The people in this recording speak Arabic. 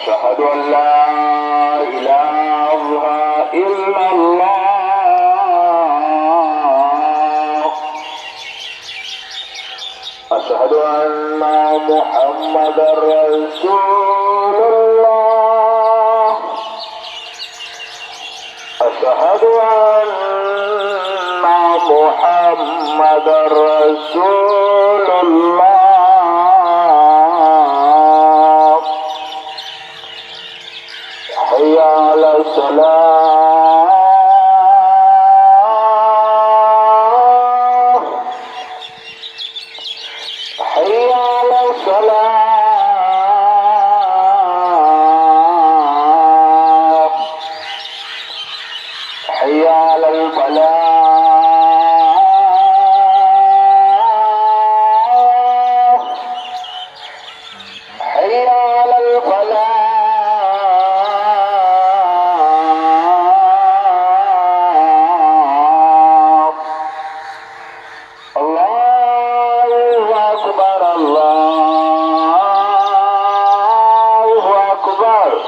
أشهد أن لا إله إلا الله أشهد أن محمدا رسول الله أشهد أن محمدا رسول الله حي على الصلاة حي على الصلاة حي على الفلاح حي على الفلاح الله أكبر الله أكبر